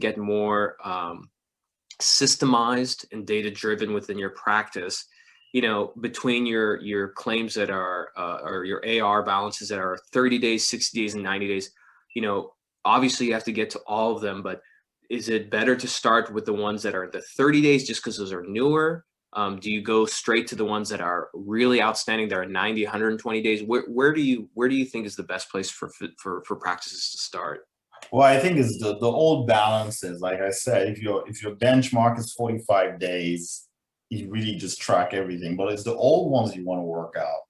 get more systemized and data driven within your practice, between your claims that are or your AR balances that are 30 days, 60 days, and 90 days, obviously you have to get to all of them, but is it better to start with the ones that are the 30 days just because those are newer? Do you go straight to the ones that are really outstanding, that are 90, 120 days? Where do you think is the best place for practices to start? Well, I think it's the old balances. Like I said, if your benchmark is 45 days, you really just track everything. But it's the old ones you want to work out,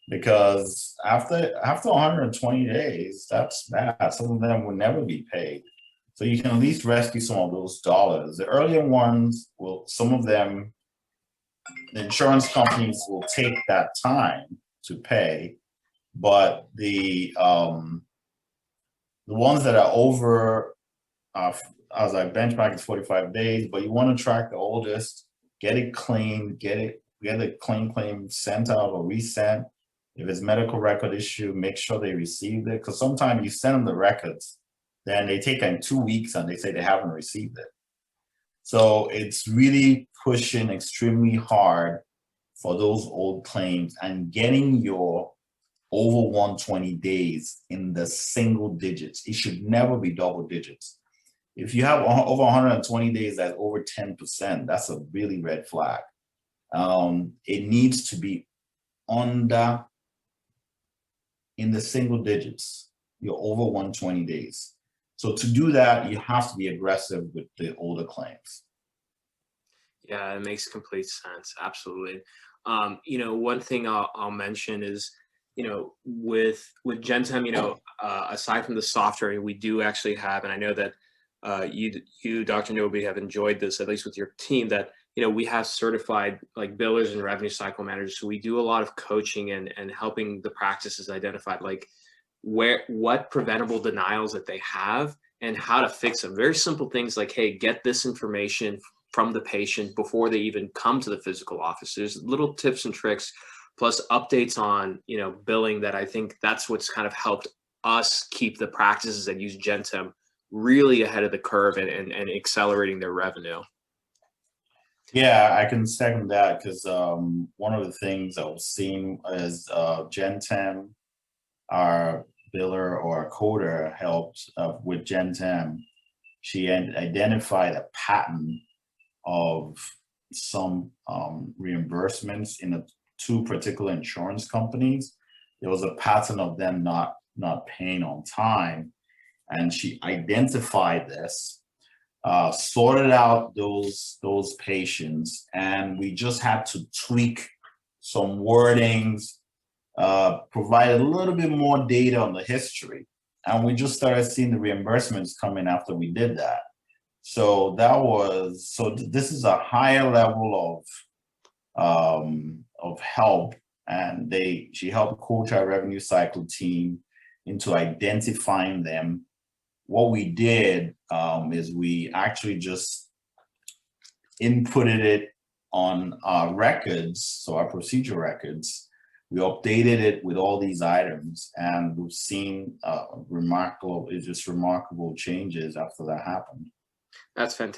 because after 120 days, that's bad. Some of them will never be paid. So you can at least rescue some of those dollars. The earlier ones some of them, the insurance companies will take that time to pay, but the ones that are over, as I benchmark, is 45 days, but you want to track the oldest, get it clean, get a clean claim sent out or resent. If it's medical record issue, make sure they received it, because sometimes you send them the records, then they take them 2 weeks and they say they haven't received it. So it's really pushing extremely hard for those old claims and getting your over 120 days in the single digits. It should never be double digits. If you have over 120 days that's over 10%, that's a really red flag. It needs to be in the single digits, you're over 120 days. So to do that, you have to be aggressive with the older claims. Yeah, it makes complete sense. Absolutely. One thing I'll mention is, with Gentem, aside from the software, we do actually have, and I know that you, Dr. Noby, have enjoyed this, at least with your team, that we have certified like billers and revenue cycle managers. So we do a lot of coaching and helping the practices identify like what preventable denials that they have and how to fix them. Very simple things like, hey, get this information from the patient before they even come to the physical office. There's little tips and tricks, plus updates on billing, that I think that's what's kind of helped us keep the practices that use Gentem really ahead of the curve and accelerating their revenue. Yeah, I can second that, because one of the things I was seeing is Gentem, our biller or coder, helped with Gentem. She identified a pattern of some reimbursements in two particular insurance companies. There was a pattern of them not paying on time, and she identified this, sorted out those patients, and we just had to tweak some wordings, provide a little bit more data on the history, and we just started seeing the reimbursements coming after we did that. So this is a higher level of help, and she helped coach our revenue cycle team into identifying them. What we did is we actually just inputted it on our records, so our procedure records. We updated it with all these items, and we've seen remarkable changes after that happened. That's fantastic.